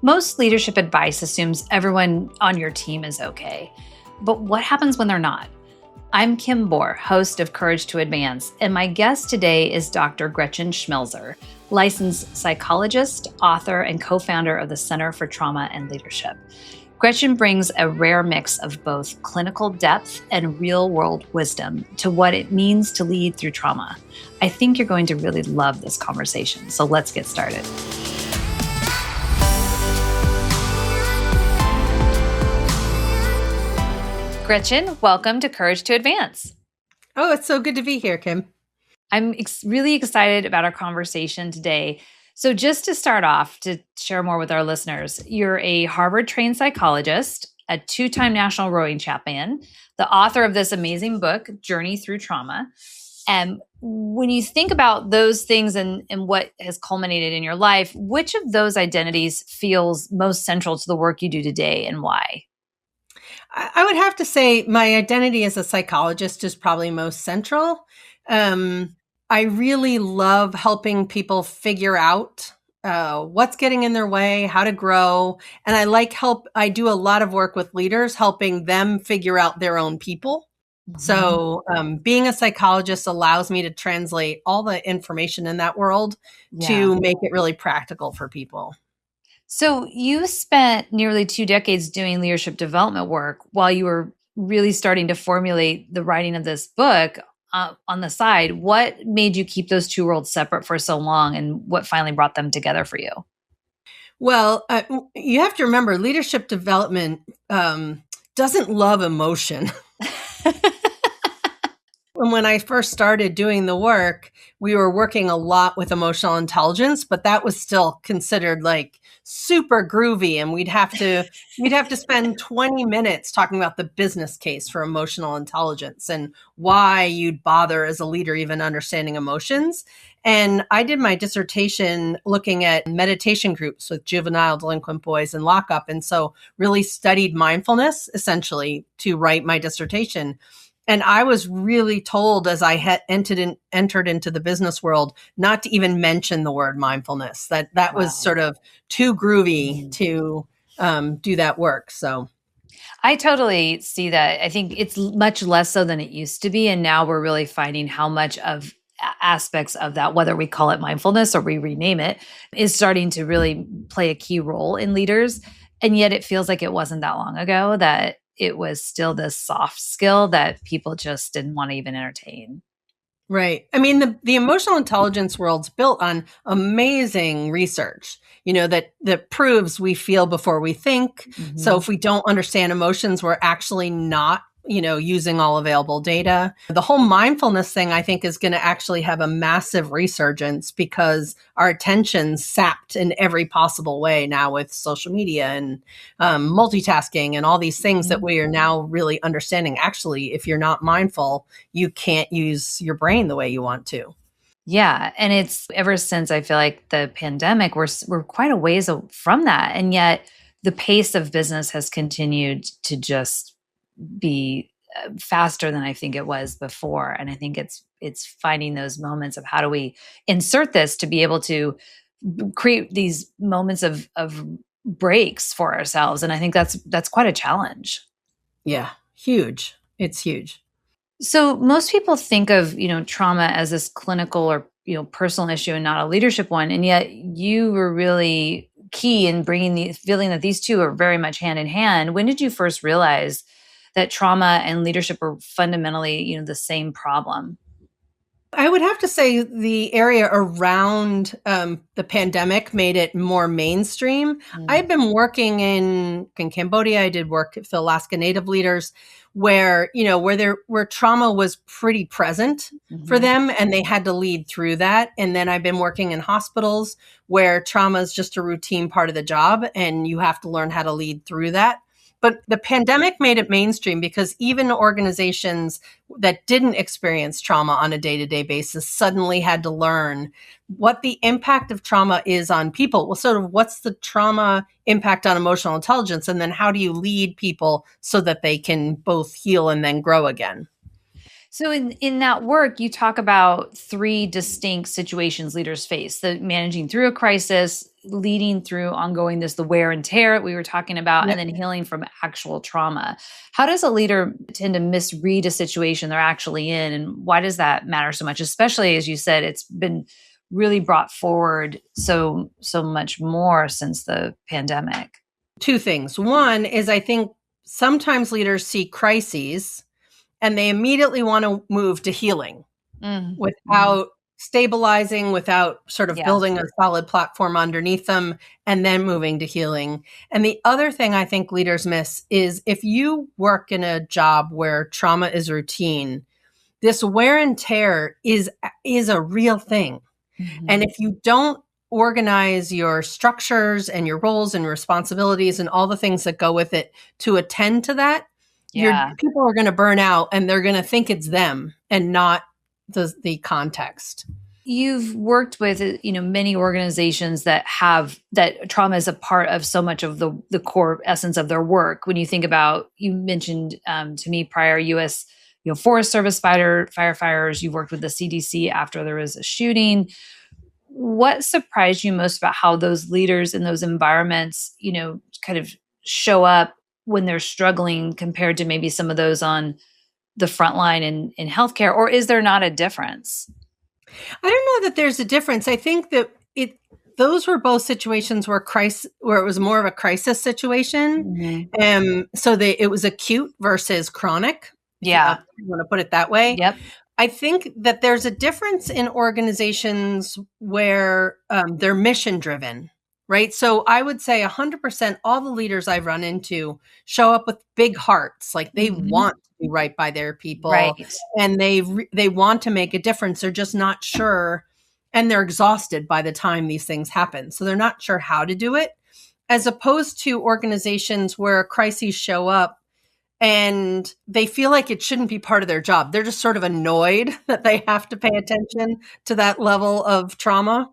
Most leadership advice assumes everyone on your team is okay. But what happens when they're not? I'm Kim Bohr, host of Courage to Advance, and my guest today is Dr. Gretchen Schmelzer, licensed psychologist, author, and co-founder of the Center for Trauma and Leadership. Gretchen brings a rare mix of both clinical depth and real-world wisdom to what it means to lead through trauma. I think you're going to really love this conversation, so let's get started. Gretchen, welcome to Courage to Advance. Oh, it's so good to be here, Kim. I'm really excited about our conversation today. So just to start off, to share more with our listeners, you're a Harvard-trained psychologist, a two-time national rowing champion, the author of this amazing book, Journey Through Trauma. And when you think about those things and what has culminated in your life, which of those identities feels most central to the work you do today and why? I would have to say my identity as a psychologist is probably most central. I really love helping people figure out what's getting in their way, how to grow. And I do a lot of work with leaders, helping them figure out their own people. Mm-hmm. So being a psychologist allows me to translate all the information in that world to make it really practical for people. So you spent nearly 2 decades doing leadership development work while you were really starting to formulate the writing of this book on the side. What made you keep those two worlds separate for so long, and what finally brought them together for you? Well, you have to remember, leadership development doesn't love emotion. When I first started doing the work, we were working a lot with emotional intelligence, but that was still considered like super groovy. And we'd have to spend 20 minutes talking about the business case for emotional intelligence and why you'd bother as a leader even understanding emotions. And I did my dissertation looking at meditation groups with juvenile delinquent boys in lockup. And so really studied mindfulness essentially to write my dissertation. And I was really told as I had entered into the business world not to even mention the word mindfulness, that was sort of too groovy to do that work. So I totally see that. I think it's much less so than it used to be. And now we're really finding how much of aspects of that, whether we call it mindfulness or we rename it, is starting to really play a key role in leaders. And yet it feels like it wasn't that long ago that it was still this soft skill that people just didn't want to even entertain. Right. I mean, the emotional intelligence world's built on amazing research, that proves we feel before we think. Mm-hmm. So if we don't understand emotions, we're actually not using all available data. The whole mindfulness thing, I think, is going to actually have a massive resurgence because our attention's sapped in every possible way now with social media and multitasking and all these things that we are now really understanding. Actually, if you're not mindful, you can't use your brain the way you want to. Yeah. And it's ever since I feel like the pandemic, we're quite a ways from that. And yet the pace of business has continued to just be faster than I think it was before. And I think it's finding those moments of how do we insert this to be able to create these moments of breaks for ourselves. And I think that's quite a challenge. Yeah, huge. It's huge. So most people think of, trauma as this clinical or, personal issue and not a leadership one. And yet you were really key in bringing the feeling that these two are very much hand in hand. When did you first realize that trauma and leadership are fundamentally, the same problem? I would have to say the area around the pandemic made it more mainstream. I've been working in Cambodia. I did work with Alaska Native leaders where trauma was pretty present for them and they had to lead through that. And then I've been working in hospitals where trauma is just a routine part of the job and you have to learn how to lead through that. But the pandemic made it mainstream because even organizations that didn't experience trauma on a day-to-day basis suddenly had to learn what the impact of trauma is on people. Well, sort of what's the trauma impact on emotional intelligence? And then how do you lead people so that they can both heal and then grow again? So in that work, you talk about 3 distinct situations leaders face: the managing through a crisis, leading through ongoing the wear and tear we were talking about, Yep. and then healing from actual trauma. How does a leader tend to misread a situation they're actually in? And why does that matter so much? Especially, as you said, it's been really brought forward so much more since the pandemic. Two things. One is I think sometimes leaders see crises and they immediately want to move to healing Mm-hmm. without stabilizing, without sort of Yeah. building a solid platform underneath them, and then moving to healing. And the other thing I think leaders miss is if you work in a job where trauma is routine, this wear and tear is a real thing. And Mm-hmm. if you don't organize your structures and your roles and responsibilities and all the things that go with it to attend to that, your Yeah. people are going to burn out and they're going to think it's them and not the context. You've worked with, many organizations that have that trauma is a part of so much of the core essence of their work. When you think about, you mentioned to me prior U.S. Forest Service firefighters. You've worked with the CDC after there was a shooting. What surprised you most about how those leaders in those environments, kind of show up when they're struggling compared to maybe some of those on the front line in healthcare, or is there not a difference? I don't know that there's a difference. I think that those were both situations where it was more of a crisis situation. Mhm. So it was acute versus chronic, if Yeah. you want to put it that way. Yep. I think that there's a difference in organizations where they're mission driven, right? So I would say 100% all the leaders I've run into show up with big hearts, like they Mhm. want to do right by their people Right. and they want to make a difference. They're just not sure, and they're exhausted by the time these things happen. So they're not sure how to do it, as opposed to organizations where crises show up and they feel like it shouldn't be part of their job. They're just sort of annoyed that they have to pay attention to that level of trauma.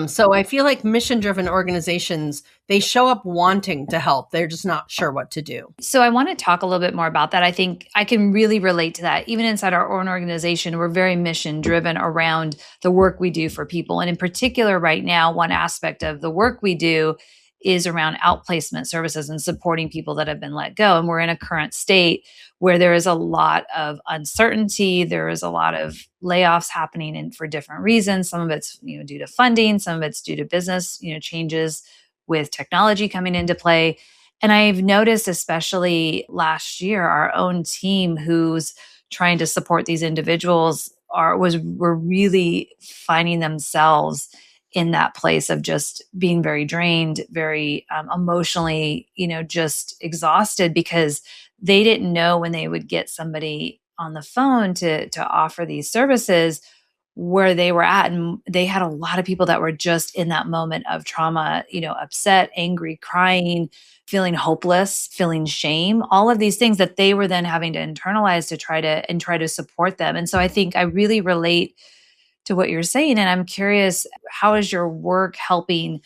So I feel like mission-driven organizations, they show up wanting to help. They're just not sure what to do. So I want to talk a little bit more about that. I think I can really relate to that. Even inside our own organization, we're very mission driven around the work we do for people. And in particular, right now, one aspect of the work we do is around outplacement services and supporting people that have been let go. And we're in a current state where there is a lot of uncertainty. There is a lot of layoffs happening and for different reasons. Some of it's due to funding, some of it's due to business changes with technology coming into play. And I've noticed, especially last year, our own team who's trying to support these individuals were really finding themselves in that place of just being very drained, very emotionally, just exhausted because they didn't know when they would get somebody on the phone to offer these services where they were at. And they had a lot of people that were just in that moment of trauma, upset, angry, crying, feeling hopeless, feeling shame, all of these things that they were then having to internalize to try to support them. And so I think I really relate to what you're saying. And I'm curious, how is your work helping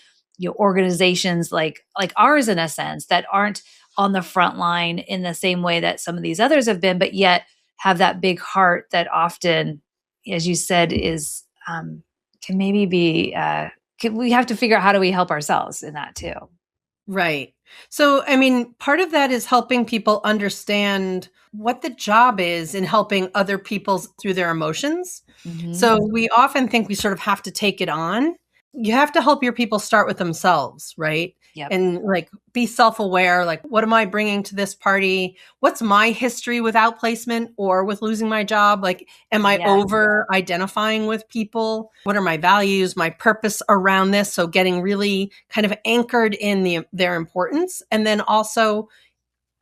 organizations like ours in a sense that aren't on the front line in the same way that some of these others have been, but yet have that big heart that often, as you said, is can maybe be we have to figure out how do we help ourselves in that too. Right. So, I mean, part of that is helping people understand what the job is in helping other people through their emotions. Hmm. So, we often think we sort of have to take it on. You have to help your people start with themselves, right? Yep. And like be self aware. Like, what am I bringing to this party? What's my history with outplacement or with losing my job? Like, am I Yes. over identifying with people? What are my values, my purpose around this? So, getting really kind of anchored in their importance. And then also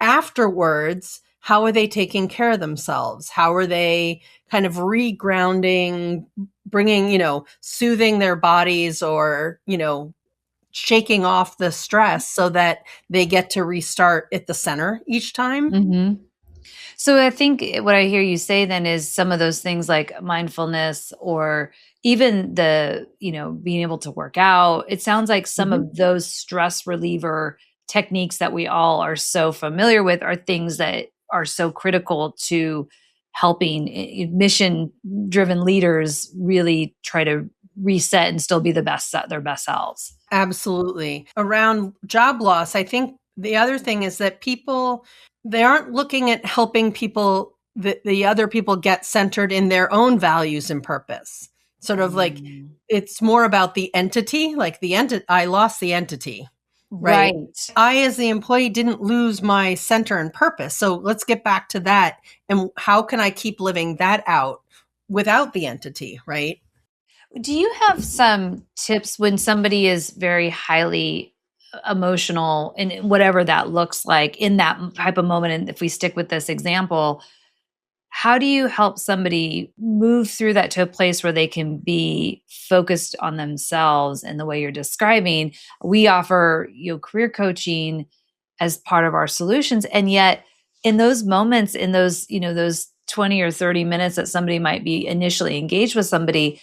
afterwards, how are they taking care of themselves? How are they kind of regrounding, bringing, soothing their bodies or, shaking off the stress so that they get to restart at the center each time? Hmm. So I think what I hear you say then is some of those things like mindfulness or even being able to work out. It sounds like some Mhm. of those stress reliever techniques that we all are so familiar with are things that are so critical to helping mission driven leaders really try to reset and still be their best selves. Absolutely. Around job loss, I think the other thing is that people, they aren't looking at helping people, the other people get centered in their own values and purpose. Sort of like it's more about the entity, like I lost the entity, right? I, as the employee, didn't lose my center and purpose. So let's get back to that. And how can I keep living that out without the entity, right? Do you have some tips when somebody is very highly emotional and whatever that looks like in that type of moment? And if we stick with this example, how do you help somebody move through that to a place where they can be focused on themselves in the way you're describing? We offer, career coaching as part of our solutions. And yet in those moments, in those, those 20 or 30 minutes that somebody might be initially engaged with somebody,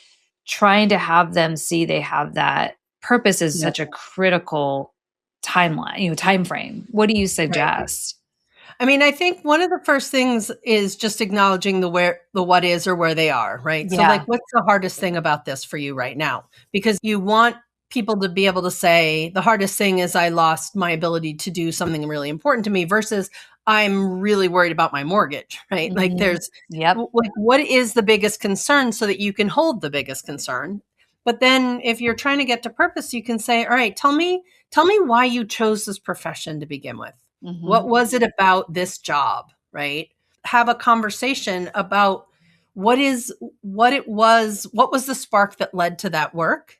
trying to have them see they have that purpose is such a critical timeline, time frame. What do you suggest? Right. I mean, I think one of the first things is just acknowledging the what is or where they are, right? Yeah. So like, what's the hardest thing about this for you right now? Because you want people to be able to say, the hardest thing is I lost my ability to do something really important to me versus I'm really worried about my mortgage, right? Mm-hmm. Like there's, like, what is the biggest concern so that you can hold the biggest concern? But then if you're trying to get to purpose, you can say, all right, tell me why you chose this profession to begin with. Mm-hmm. What was it about this job, right? Have a conversation about what was the spark that led to that work?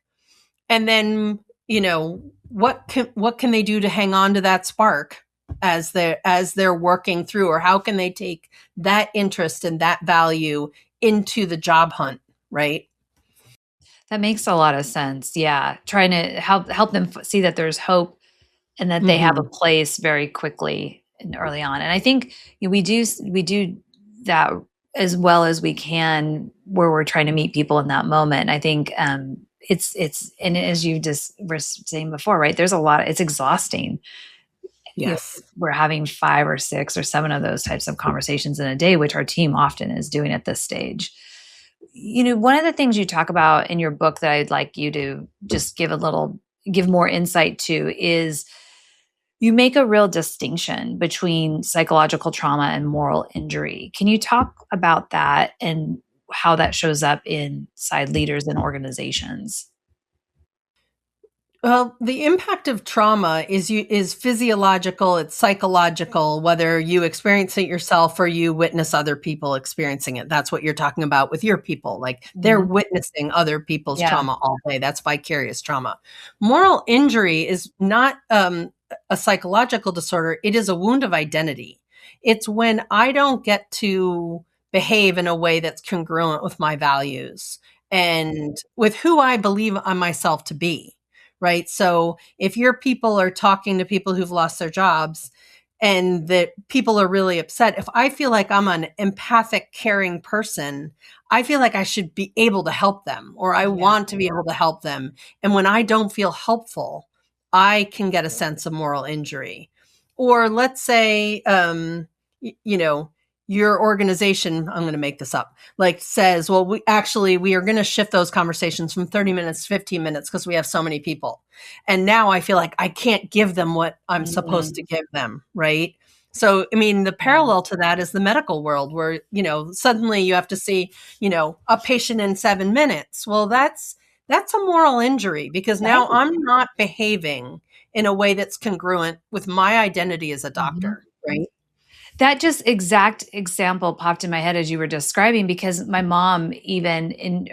And then, what can they do to hang on to that spark as they're working through, or how can they take that interest and that value into the job hunt, right? That makes a lot of sense. Yeah. Trying to help them see that there's hope and that they have a place very quickly and early on. And I think we do that as well as we can where we're trying to meet people in that moment. I think it's and as you just were saying before, right? There's a lot. It's exhausting. Yes, we're having 5 or 6 or 7 of those types of conversations in a day, which our team often is doing at this stage. One of the things you talk about in your book that I'd like you to just give more insight to is you make a real distinction between psychological trauma and moral injury. Can you talk about that and how that shows up inside leaders and organizations? Well, the impact of trauma is physiological, it's psychological, whether you experience it yourself or you witness other people experiencing it. That's what you're talking about with your people. Like they're witnessing other people's trauma all day. That's vicarious trauma. Moral injury is not a psychological disorder. It is a wound of identity. It's when I don't get to behave in a way that's congruent with my values and with who I believe on myself to be. Right. So if your people are talking to people who've lost their jobs and that people are really upset, if I feel like I'm an empathic, caring person, I feel like I should be able to help them, or I want to be able to help them. And when I don't feel helpful, I can get a sense of moral injury. Or let's say, your organization, I'm going to make this up, like says, well, we are going to shift those conversations from 30 minutes to 15 minutes because we have so many people. And now I feel like I can't give them what I'm supposed to give them, right? So, I mean, the parallel to that is the medical world where, suddenly you have to see, a patient in 7 minutes. Well, that's a moral injury because now I'm not behaving in a way that's congruent with my identity as a doctor, right? That just exact example popped in my head as you were describing, because my mom, even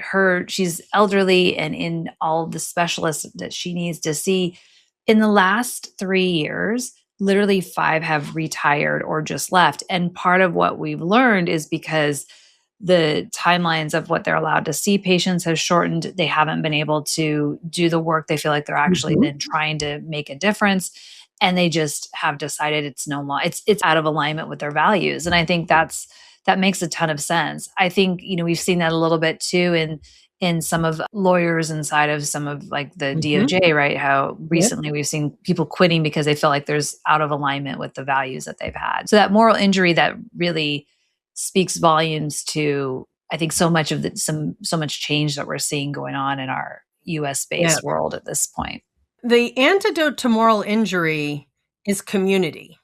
she's elderly and in all the specialists that she needs to see, in the last 3 years, literally 5 have retired or just left. And part of what we've learned is because the timelines of what they're allowed to see patients has shortened. They haven't been able to do the work they feel like they're actually then trying to make a difference. And they just have decided it's no more, it's out of alignment with their values. And I think that makes a ton of sense. I think, we've seen that a little bit too in some of lawyers inside of some of like the DOJ, right? How recently we've seen people quitting because they feel like there's out of alignment with the values that they've had. So that moral injury that really speaks volumes to I think so much of so much change that we're seeing going on in our US Yeah. based world at this point. The antidote to moral injury is community.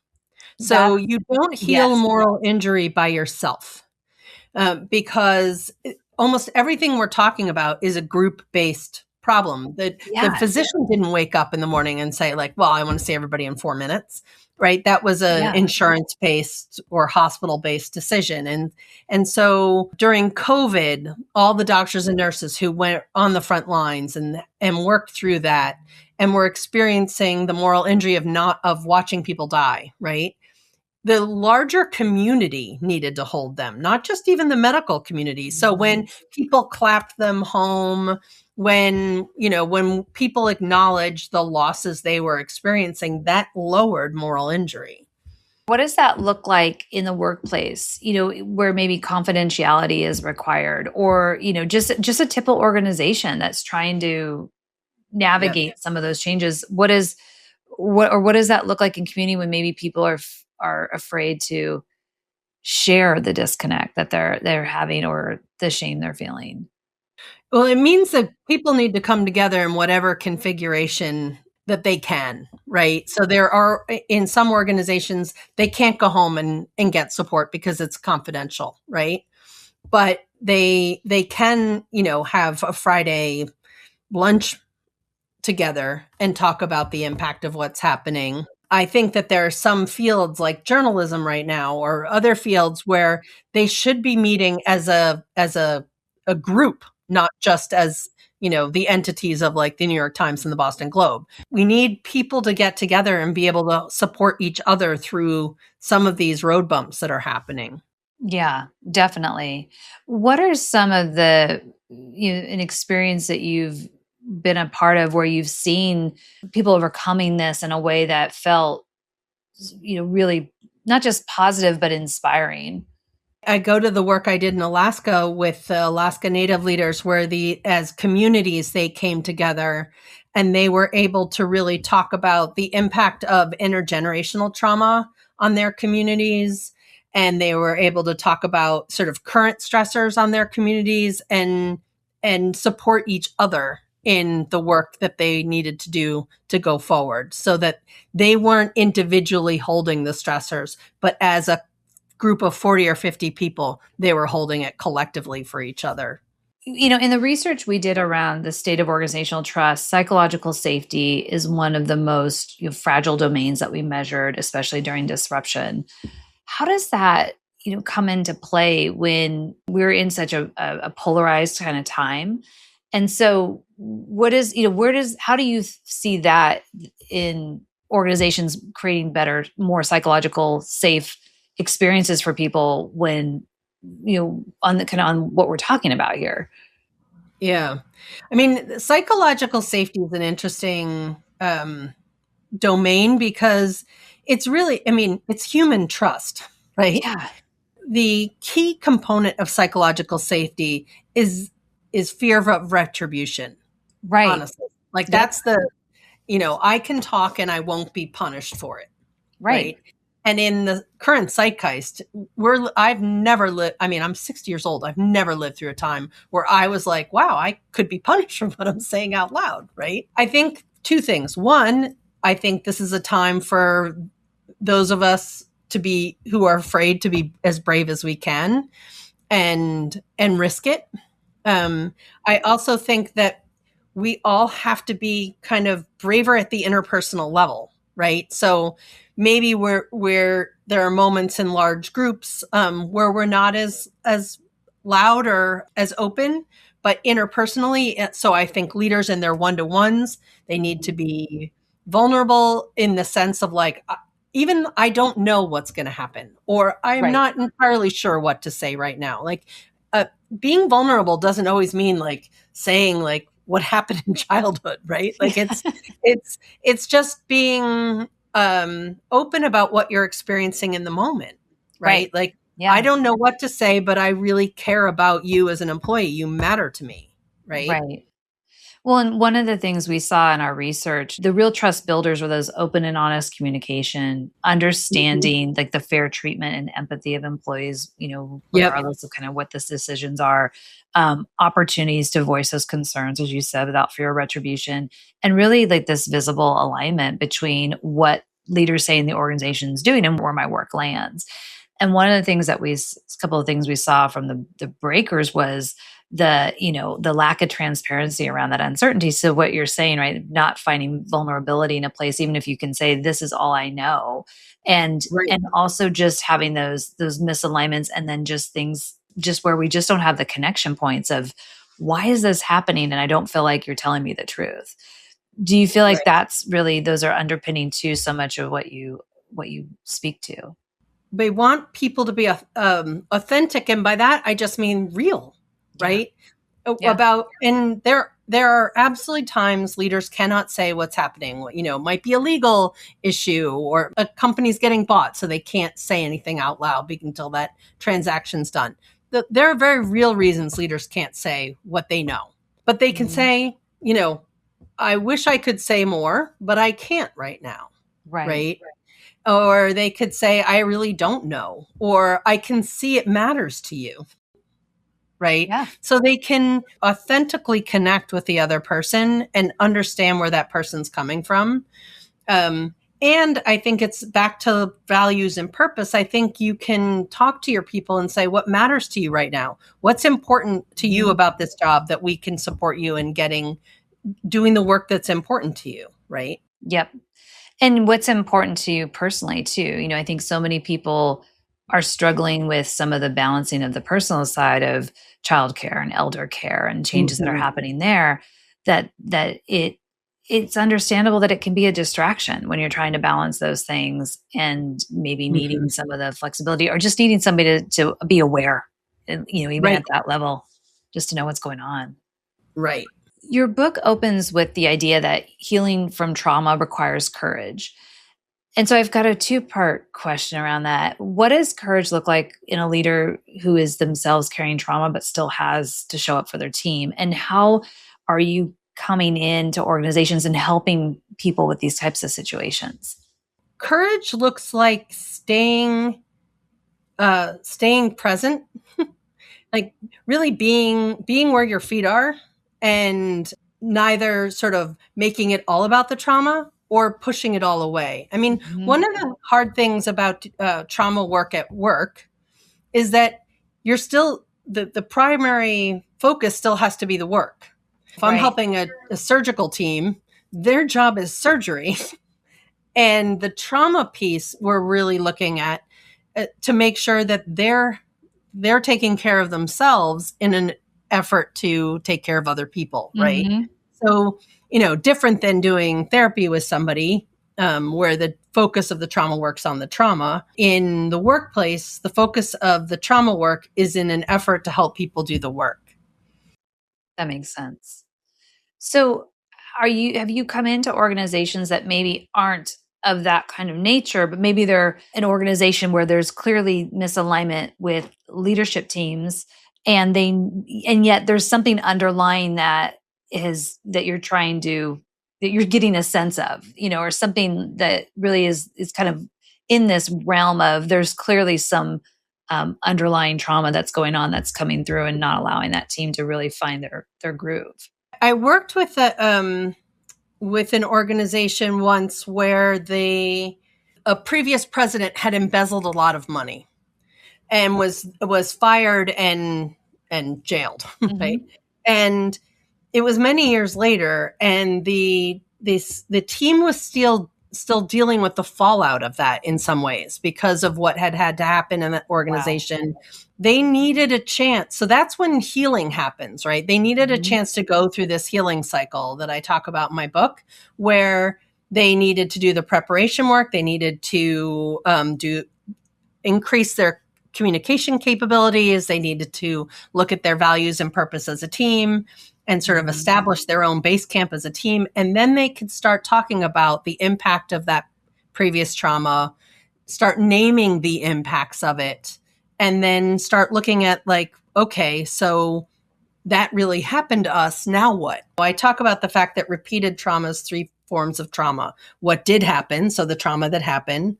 So That you don't heal yes. moral injury by yourself, because almost everything we're talking about is a group-based problem. The Yeah. physician didn't wake up in the morning and say like, "Well, I want to see everybody in 4 minutes." Right? That was a Yeah. insurance-based or hospital-based decision. And so during COVID, all the doctors and nurses who went on the front lines and worked through that and were experiencing the moral injury of watching people die, right? The larger community needed to hold them, not just even the medical community. So when people clapped them home, when people acknowledged the losses they were experiencing, that lowered moral injury. What does that look like in the workplace, where maybe confidentiality is required, or, just a typical organization that's trying to Yeah. navigate some of those changes? What does that look like in community when maybe people are afraid to share the disconnect that they're having or the shame they're feeling? Well, it means that people need to come together in whatever configuration that they can, right? So there are, in some organizations, they can't go home and get support because it's confidential, right? But they can, have a Friday lunch together and talk about the impact of what's happening. I think that there are some fields like journalism right now or other fields where they should be meeting as a group, not just as, the entities of like the New York Times and the Boston Globe. We need people to get together and be able to support each other through some of these road bumps that are happening. Yeah, definitely. What are some of the an experience that you've been a part of where you've seen people overcoming this in a way that felt really not just positive but inspiring? I go to the work I did in Alaska with the Alaska Native leaders where as communities, they came together and they were able to really talk about the impact of intergenerational trauma on their communities. And they were able to talk about sort of current stressors on their communities and support each other in the work that they needed to do to go forward so that they weren't individually holding the stressors, but as a group of 40 or 50 people, they were holding it collectively for each other. In the research we did around the state of organizational trust, psychological safety is one of the most fragile domains that we measured, especially during disruption. How does that, come into play when we're in such a polarized kind of time? And so how do you see that in organizations creating better, more psychological safe experiences for people when, on the kind of on what we're talking about here? Yeah. I mean, psychological safety is an interesting domain because it's really, it's human trust, right? Yeah. The key component of psychological safety is fear of retribution, Right. honestly. Like Yep. that's I can talk and I won't be punished for it. Right. Right. And in the current zeitgeist, I've never lived, I'm 60 years old. I've never lived through a time where I was like, wow, I could be punished for what I'm saying out loud. Right. I think two things. One, I think this is a time for those of us who are afraid to be as brave as we can and risk it. I also think that we all have to be kind of braver at the interpersonal level, right? So maybe where there are moments in large groups where we're not as loud or as open, but interpersonally. So I think leaders in their one-to-ones, they need to be vulnerable in the sense of like, even I don't know what's going to happen, or I'm Right. not entirely sure what to say right now. Like being vulnerable doesn't always mean like saying like what happened in childhood, right? Like it's just being open about what you're experiencing in the moment, right? Right. Like I Yeah. don't know what to say, but I really care about you as an employee. You matter to me, right? Right. Well, and one of the things we saw in our research, the real trust builders were those open and honest communication, Mhm. understanding like the fair treatment and empathy of employees, Yep. regardless of kind of what the decisions are, opportunities to voice those concerns, as you said, without fear of retribution, and really like this visible alignment between what leaders say in the organization is doing and where my work lands. And one of the things a couple of things we saw from the breakers was the lack of transparency around that uncertainty. So what you're saying, right, not finding vulnerability in a place, even if you can say this is all I know, and Right. and also just having those misalignments, and then just things just where we just don't have the connection points of why is this happening and I don't feel like you're telling me the truth. Do you feel like Right. that's really those are underpinning to so much of what you speak to? They want people to be authentic, and by that I just mean real, Yeah. right? Yeah. And there are absolutely times leaders cannot say what's happening. It might be a legal issue or a company's getting bought, so they can't say anything out loud until that transaction's done. There are very real reasons leaders can't say what they know, but they can Mhm. say, I wish I could say more, but I can't right now, Right. right? Or they could say, I really don't know, or I can see it matters to you, right? Yeah. So they can authentically connect with the other person and understand where that person's coming from. And I think it's back to values and purpose. I think you can talk to your people and say, what matters to you right now? What's important to you Mhm. about this job that we can support you in doing the work that's important to you, right? Yep. And what's important to you personally too. I think so many people are struggling with some of the balancing of the personal side of childcare and elder care and changes that are Mhm. happening there, it's understandable that it can be a distraction when you're trying to balance those things and maybe needing Mhm. some of the flexibility or just needing somebody to be aware, and, even Right, at that level, just to know what's going on. right. Your book opens with the idea that healing from trauma requires courage. And so I've got a two-part question around that. What does courage look like in a leader who is themselves carrying trauma but still has to show up for their team? And how are you coming into organizations and helping people with these types of situations? Courage looks like staying present, like really being where your feet are, and neither sort of making it all about the trauma or pushing it all away. I mean, Mhm. one of the hard things about trauma work at work is that you're still the primary focus still has to be the work. If I'm Right. helping a surgical team, their job is surgery. And the trauma piece we're really looking at to make sure that they're taking care of themselves in an effort to take care of other people, right? Mhm. So, different than doing therapy with somebody, where the focus of the trauma work's on the trauma. In the workplace, the focus of the trauma work is in an effort to help people do the work. That makes sense. So, have you come into organizations that maybe aren't of that kind of nature, but maybe they're an organization where there's clearly misalignment with leadership teams, and yet there's something underlying that is that you're getting a sense of, or something that really is kind of in this realm of there's clearly some underlying trauma that's going on that's coming through and not allowing that team to really find their groove. I worked with an organization once where a previous president had embezzled a lot of money and was fired and jailed, right? Mhm. And it was many years later, and the team was still dealing with the fallout of that in some ways because of what had to happen in that Wow. organization. They needed a chance. So that's when healing happens, right? They needed a Mhm. chance to go through this healing cycle that I talk about in my book, where they needed to do the preparation work. They needed to do increase their communication capabilities. They needed to look at their values and purpose as a team and sort of Mhm. establish their own base camp as a team. And then they could start talking about the impact of that previous trauma, start naming the impacts of it, and then start looking at, like, okay, so that really happened to us. Now what? I talk about the fact that repeated trauma is 3 forms of trauma. What did happen, so the trauma that happened.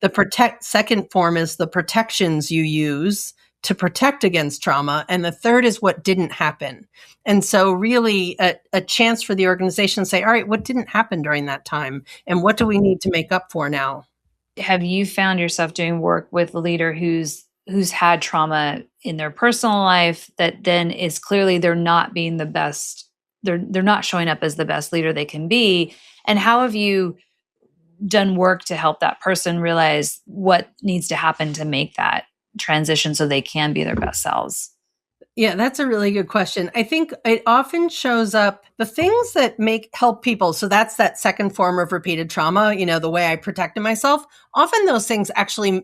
The second form is the protections you use to protect against trauma. And the third is what didn't happen. And so really a chance for the organization to say, all right, what didn't happen during that time? And what do we need to make up for now? Have you found yourself doing work with a leader who's had trauma in their personal life that then is clearly they're not being the best, they're not showing up as the best leader they can be? And how have you done work to help that person realize what needs to happen to make that transition so they can be their best selves? Yeah, that's a really good question. I think it often shows up the things that help people. So that's that second form of repeated trauma, the way I protected myself. Often those things actually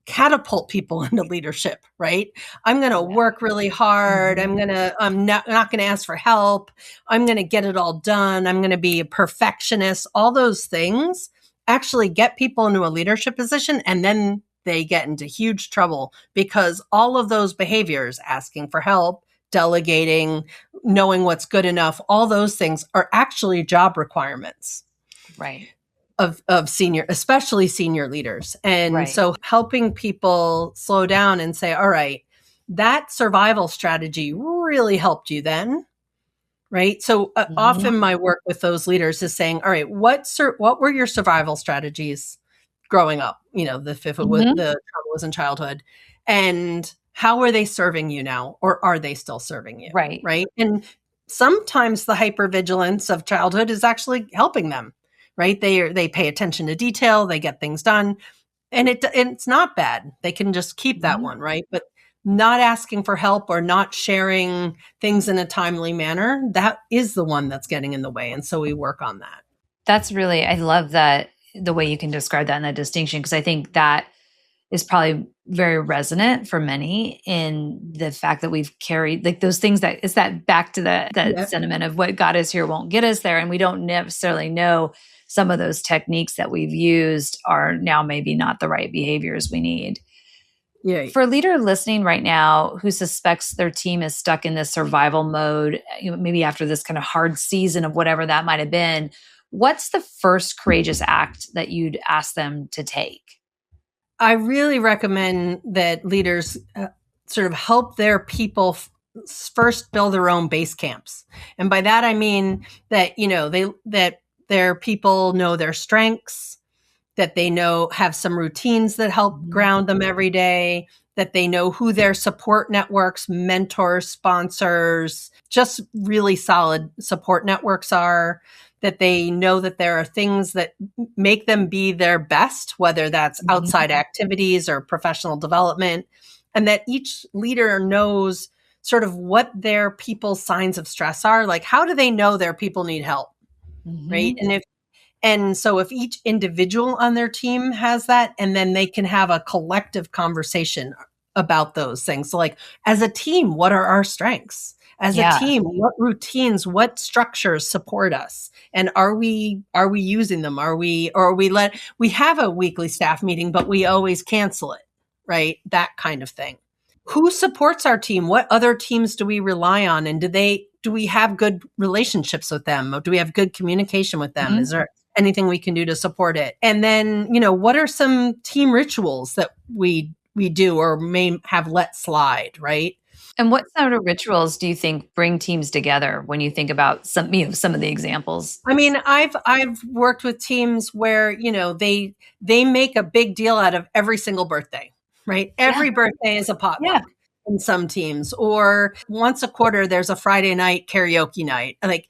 catapult people into leadership, right? I'm going to work really hard. I'm not going to ask for help. I'm going to get it all done. I'm going to be a perfectionist. All those things actually get people into a leadership position, and then they get into huge trouble because all of those behaviors, asking for help, delegating, knowing what's good enough, all those things are actually job requirements. Right. Of senior, especially senior leaders. And so helping people slow down and say, all right, that survival strategy really helped you then. Right. So often my work with those leaders is saying, all right, what were your survival strategies growing up? If the trouble was in childhood, and how are they serving you now? Or are they still serving you? Right. Right. And sometimes the hypervigilance of childhood is actually helping them. Right. They pay attention to detail, they get things done, and it's not bad. They can just keep that one. Right. But not asking for help or not sharing things in a timely manner, that is the one that's getting in the way. And so we work on that. That's really, I love that, the way you can describe that and that distinction, because I think that is probably very resonant for many in the fact that we've carried like those things that it's that back to that sentiment of what got us here won't get us there. And we don't necessarily know some of those techniques that we've used are now maybe not the right behaviors we need. Yeah. For a leader listening right now who suspects their team is stuck in this survival mode, maybe after this kind of hard season of whatever that might have been, what's the first courageous act that you'd ask them to take? I really recommend that leaders sort of help their people first build their own base camps. And by that, I mean that, that their people know their strengths, that they have some routines that help ground them every day, that they know who their support networks, mentors, sponsors, just really solid support networks are, that they know that there are things that make them be their best, whether that's outside activities or professional development, and that each leader knows sort of what their people's signs of stress are. Like, how do they know their people need help? Right. And so if each individual on their team has that, and then they can have a collective conversation about those things. So like, as a team, what are our strengths? As a team, what routines, what structures support us? And are we using them? We have a weekly staff meeting, but we always cancel it, right? That kind of thing. Who supports our team? What other teams do we rely on? And do we have good relationships with them? Or do we have good communication with them? Is there anything we can do to support it? And then, what are some team rituals that we do or may have let slide, right? And what sort of rituals do you think bring teams together when you think about some of the examples? I mean, I've worked with teams where, they make a big deal out of every single birthday, right? Every birthday is a potluck in some teams, or once a quarter, there's a Friday night karaoke night. Like,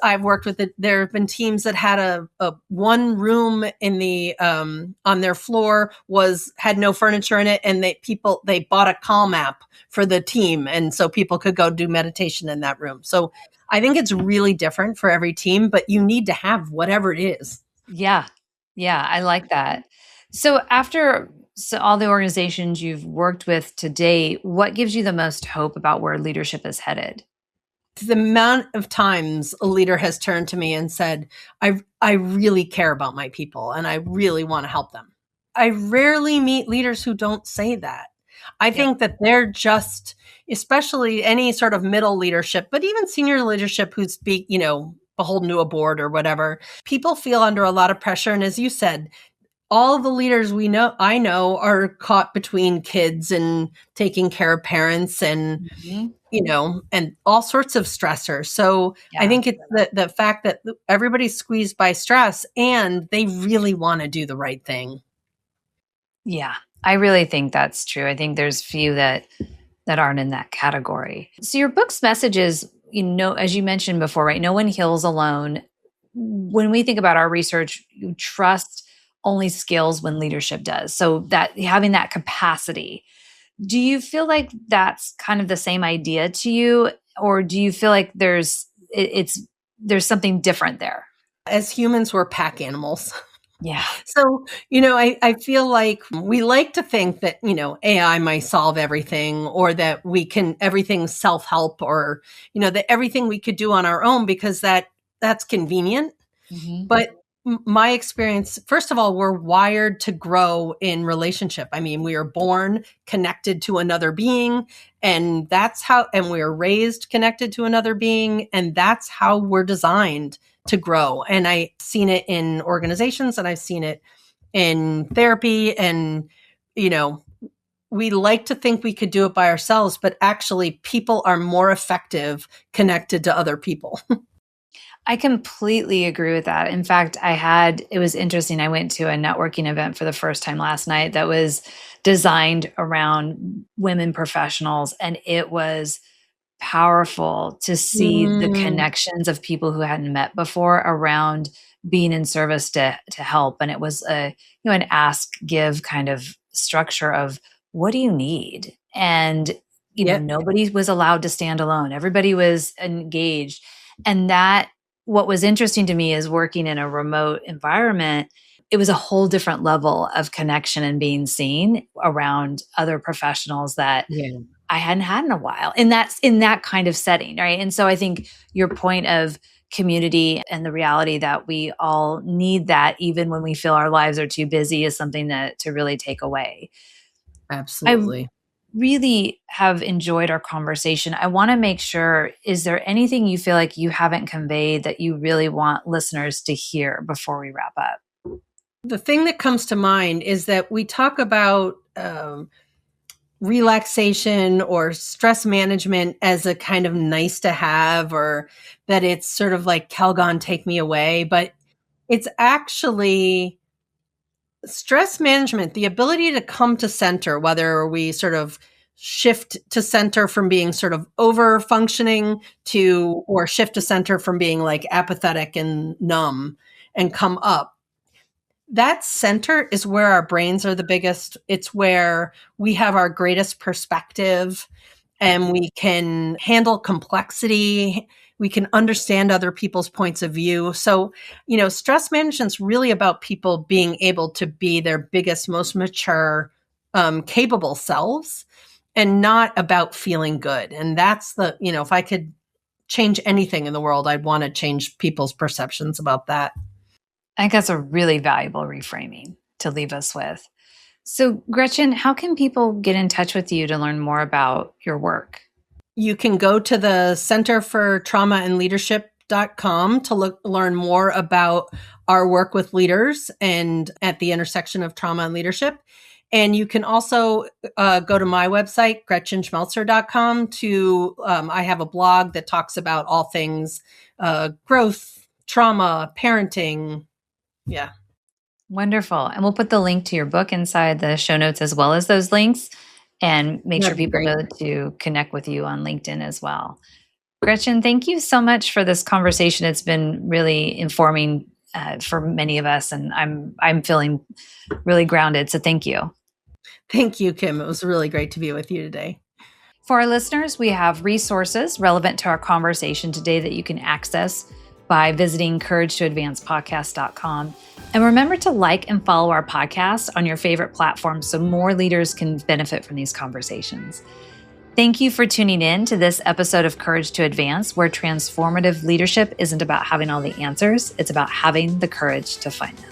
I've worked with there have been teams that had a one room in the on their floor had no furniture in it, and they bought a Calm app for the team, and so people could go do meditation in that room. So I think it's really different for every team, but you need to have whatever it is. Yeah, I like that. So all the organizations you've worked with to date, what gives you the most hope about where leadership is headed? The amount of times a leader has turned to me and said, I really care about my people and I really want to help them. I rarely meet leaders who don't say that. I think that they're just, especially any sort of middle leadership, but even senior leadership who's beholden to a board or whatever, people feel under a lot of pressure. And as you said, all of the leaders I know are caught between kids and taking care of parents and, and all sorts of stressors. So I think it's the fact that everybody's squeezed by stress and they really want to do the right thing. Yeah, I really think that's true. I think there's few that aren't in that category. So your book's message is, as you mentioned before, right? No one heals alone. When we think about our research, trust only scales when leadership does. So that having that capacity, do you feel like that's kind of the same idea to you? Or do you feel like there's something different there? As humans, we're pack animals. Yeah. So, I feel like we like to think that, AI might solve everything, or that everything's self-help, or, that everything we could do on our own, because that's convenient. Mm-hmm. But my experience, first of all, we're wired to grow in relationship. I mean, we are born connected to another being, and we are raised connected to another being, and that's how we're designed to grow. And I've seen it in organizations, and I've seen it in therapy, and, we like to think we could do it by ourselves, but actually people are more effective connected to other people. I completely agree with that. In fact, it was interesting. I went to a networking event for the first time last night that was designed around women professionals. And it was powerful to see the connections of people who hadn't met before around being in service to help. And it was an ask, give kind of structure of, what do you need? And, nobody was allowed to stand alone. Everybody was engaged. And what was interesting to me is working in a remote environment, it was a whole different level of connection and being seen around other professionals that I hadn't had in a while. And that's in that kind of setting, right? And so I think your point of community and the reality that we all need that, even when we feel our lives are too busy, is something to really take away. Absolutely. Really have enjoyed our conversation. I want to make sure, is there anything you feel like you haven't conveyed that you really want listeners to hear before we wrap up? The thing that comes to mind is that we talk about relaxation or stress management as a kind of nice to have, or that it's sort of like Calgon, take me away. But it's actually stress management, the ability to come to center, whether we sort of shift to center from being sort of over functioning or shift to center from being like apathetic and numb and come up. That center is where our brains are the biggest. It's where we have our greatest perspective, and we can handle complexity. We can understand other people's points of view. So, stress management is really about people being able to be their biggest, most mature, capable selves, and not about feeling good. And that's if I could change anything in the world, I'd want to change people's perceptions about that. I think that's a really valuable reframing to leave us with. So, Gretchen, how can people get in touch with you to learn more about your work? You can go to the Center for Trauma and Leadership.com to learn more about our work with leaders and at the intersection of trauma and leadership. And you can also go to my website, GretchenSchmelzer.com, I have a blog that talks about all things growth, trauma, parenting. Yeah. Wonderful. And we'll put the link to your book inside the show notes, as well as those links, and make sure people know to connect with you on LinkedIn as well. Gretchen, thank you so much for this conversation. It's been really informing for many of us, and I'm feeling really grounded. So thank you. Thank you, Kim. It was really great to be with you today. For our listeners, we have resources relevant to our conversation today that you can access by visiting couragetoadvancepodcast.com. And remember to like and follow our podcast on your favorite platform so more leaders can benefit from these conversations. Thank you for tuning in to this episode of Courage to Advance, where transformative leadership isn't about having all the answers, it's about having the courage to find them.